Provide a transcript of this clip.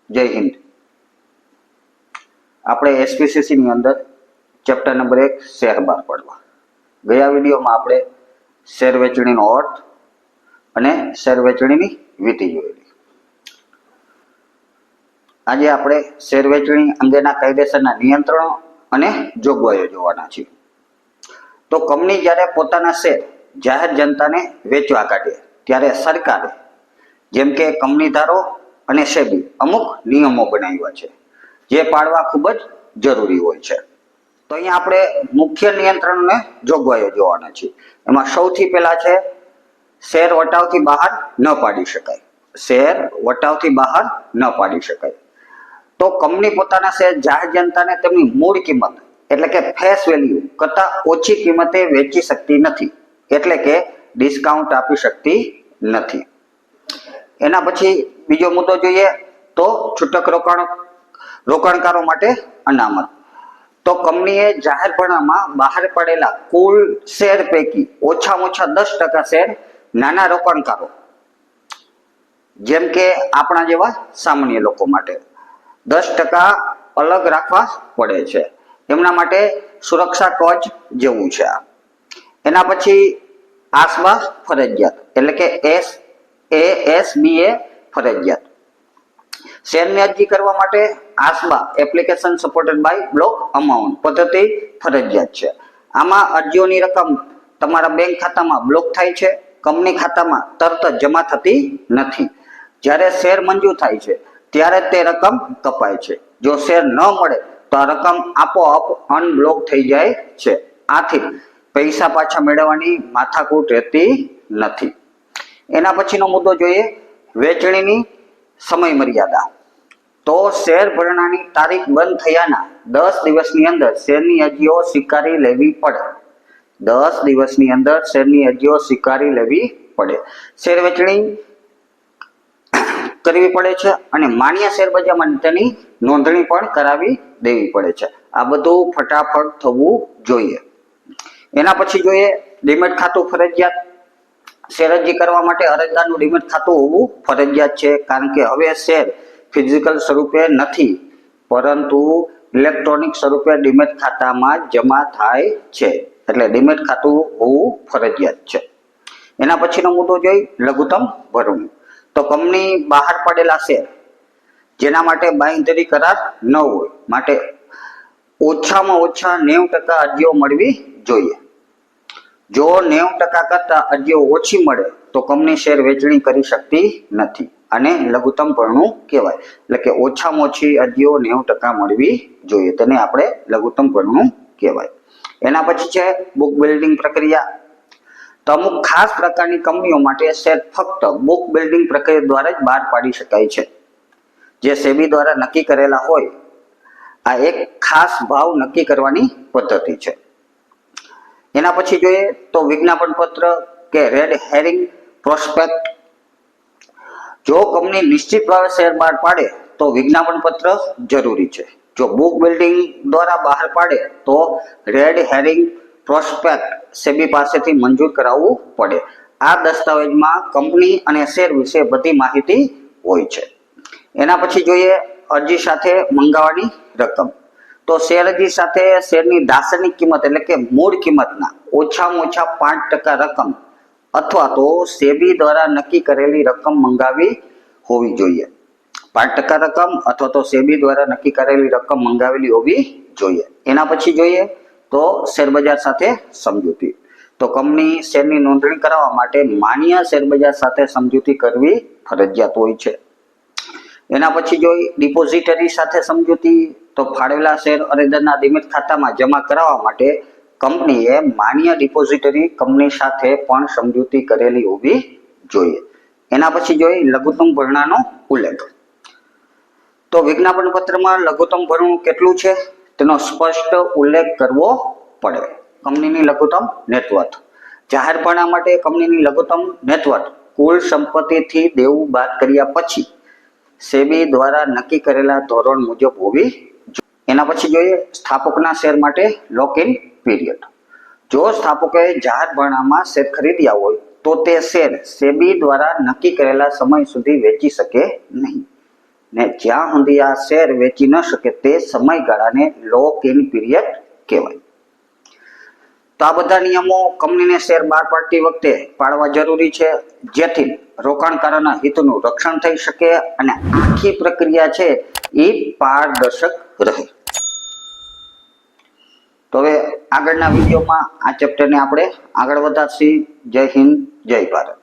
જય હિન્દ। આપણે એસપીસીસી ની અંદર ચેપ્ટર નંબર 1 શેર બહાર પાડવા। ગયા વિડીયોમાં આપણે શેર વેચણીનો અર્થ અને શેર વેચણીની વિધિ જોયેલી। આજે આપણે શેર વેચણી અંગેના કાયદેસરના નિયંત્રણો અને જોગવાઈઓ જોવાના છે। તો કંપની જ્યારે પોતાના શેર જાહેર જનતાને વેચવા કાઢે ત્યારે સરકારે જેમ કે કંપનીદારો અને સેબી અમુક નિયમો બનાવ્યા છે જે પાળવા ખૂબ જ જરૂરી હોય છે। તો અહીંયા આપણે મુખ્ય નિયંત્રણ અને જોગવાઈઓ જોવાના છે। એમાં સૌથી પહેલા છે શેર વટાવથી બહાર ન પાડી શકાય। શેર વટાવથી બહાર ન પાડી શકાય। તો કંપની પોતાના શેર જાહેર જનતાને તેમની મૂળ કિંમત એટલે કે ફેસ વેલ્યુ કરતા ઓછી કિંમતે વેચી શકતી નથી, એટલે કે ડિસ્કાઉન્ટ આપી શકતી નથી। એના પછી બીજો મુદ્દો જોઈએ તો છૂટક રોકાણકારો માટે અનામત। તો કંપનીએ જાહેરપણામાં બહાર પડેલા કુલ શેર પૈકી ઓછામાં ઓછા 10% શેર નાના રોકાણકારો જેમ કે આપણા જેવા સામાન્ય લોકો માટે 10% અલગ રાખવા પડે છે। એમના માટે સુરક્ષા કવચ જેવું છે। એના પછી આસબા ફરજિયાત એટલે કે ASBA ફરજિયાત। શેરની અરજી કરવા માટે ASBA application supported by block amount પદ્ધતિ ફરજિયાત છે। આમાં અરજીઓની રકમ તમારા બેંક ખાતામાં બ્લોક થાય છે, કંપની ખાતામાં તરત જ જમા થતી નથી। જ્યારે શેર મંજૂર થાય છે ત્યારે તે રકમ કપાય છે। જો શેર ન મળે તો આ રકમ આપોઆપ અનબ્લોક થઈ જાય છે। આથી પૈસા પાછા મેળવવાની માથાકૂટ રહેતી નથી। એના પછીનો મુદ્દો જોઈએ વેચણીની સમય મર્યાદા। તો શેર ભરણાની તારીખ બંધ થયાના 10 દિવસની અંદર શેરની અરજીઓ સ્વીકારી લેવી પડે। 10 દિવસની અંદર શેરની અરજીઓ સ્વીકારી લેવી પડે। શેર વેચણી કરવી પડે છે અને માન્ય શેર બજારમાં તેની નોંધણી પણ કરાવી દેવી પડે છે। આ બધું ફટાફટ થવું જોઈએ। એના પછી જોઈએ ડીમેટ ખાતું ફરજિયાત। શેર અરજી કરવા માટે અરજદારનું ડીમેટ ખાતું હોવું ફરજિયાત છે, કારણ કે હવે શેર ફિઝિકલ સ્વરૂપે નથી પરંતુ ઇલેક્ટ્રોનિક સ્વરૂપે ડીમેટ ખાતામાં જમા થાય છે, એટલે ડીમેટ ખાતું હોવું ફરજિયાત છે। એના પછીનો મુદ્દો જોઈ લઘુત્તમ ભરણું। તો કંપની બહાર પડેલા શેર જેના માટે બાંયધરી કરાર ન હોય માટે ઓછામાં ઓછા 90% અરજીઓ મળવી જોઈએ। જો 90% કરતા અરજીઓ ઓછી મળે તો કંપની શેર વેચણી કરી શકતી નથી, અને લઘુત્તમ ભરણું કહેવાય। એટલે કે ઓછામાં ઓછી અરજીઓ 90% મળવી જોઈએ, તેને આપણે લઘુત્તમ ભરણું કહેવાય। એના પછી છે બુક બિલ્ડિંગ પ્રક્રિયા। તો અમુક ખાસ પ્રકારની કંપનીઓ માટે શેર ફક્ત બુક બિલ્ડિંગ પ્રક્રિયા દ્વારા જ બહાર પાડી શકાય છે, જે સેબી દ્વારા નક્કી કરેલા હોય। આ એક ખાસ ભાવ નક્કી કરવાની પદ્ધતિ છે। એના પછી જોઈએ તો વિજ્ઞાપન પત્ર કે રેડ હેરિંગ પ્રોસ્પેક્ટ। જો કંપની નિશ્ચિત ભાવે શેર બહાર પાડે તો વિજ્ઞાપન પત્ર જરૂરી છે। જો બુક બિલ્ડિંગ દ્વારા બહાર પાડે તો રેડ હેરિંગ પ્રોસ્પેક્ટ સેબી પાસેથી મંજૂર કરાવવું પડે। આ દસ્તાવેજમાં કંપની અને શેર વિશે બધી માહિતી હોય છે। એના પછી જોઈએ અરજી સાથે મંગાવવાની રકમ। તો શેર અરજી સાથે શેરની દાર્શનિક કિંમત એટલે કે મૂળ કિંમતના ઓછામાં ઓછા 5% રકમ અથવા તો સેબી દ્વારા નક્કી કરેલી રકમ મંગાવી હોવી જોઈએ। 5% રકમ અથવા તો સેબી દ્વારા નક્કી કરેલી રકમ મંગાવેલી હોવી જોઈએ। એના પછી જોઈએ તો શેરબજાર સાથે સમજૂતી। તો કંપની શેરની નોંધણી કરાવવા માટે માન્ય શેરબજાર સાથે સમજૂતી કરવી ફરજિયાત હોય છે। એના પછી જોઈ ડિપોઝિટરી સાથે સમજૂતી। તો ફાળવેલા શેર અરજદારના ડીમેટ ખાતામાં જમા કરાવવા માટે કંપનીએ માન્ય ડિપોઝિટરી કંપની સાથે પણ સમજૂતી કરેલી હોવી જોઈએ। એના પછી જોઈ લઘુત્તમ ભરણાનો ઉલ્લેખ। તો વિજ્ઞાપન પત્રમાં લઘુત્તમ ભરણું કેટલું છે તેનો સ્પષ્ટ ઉલ્લેખ કરવો પડે। કંપનીની લઘુત્તમ નેટવર્થ। જાહેરપણા માટે કંપનીની લઘુત્તમ નેટવર્થ કુલ સંપત્તિથી દેવું બાદ કર્યા પછી સેબી દ્વારા નક્કી કરેલા ધોરણ મુજબ હોવી જોઈએ। એના પછી જોઈએ સ્થાપકના શેર માટે લોક ઇન પીરિયડ। જો સ્થાપકોએ જાહેરપણામાં શેર ખરીદ્યા હોય તો તે શેર સેબી દ્વારા નક્કી કરેલા સમય સુધી વેચી શકે નહીં। ને જ્યાં સુધી આ શેર વેચી ન શકે તે સમયગાળાને લોક ઇન પીરિયડ કહેવાય. તો આ બધા નિયમો કંપનીને શેર બહાર પાડતી વખતે પાડવા જરૂરી છે, જેથી રોકાણકારોના હિતનું રક્ષણ થઈ શકે અને આખી પ્રક્રિયા છે એ પારદર્શક રહે. તો હવે આગળના વિડીયોમાં આ ચેપ્ટરને આપણે આગળ વધારશી. જય હિન્દ, જય ભારત.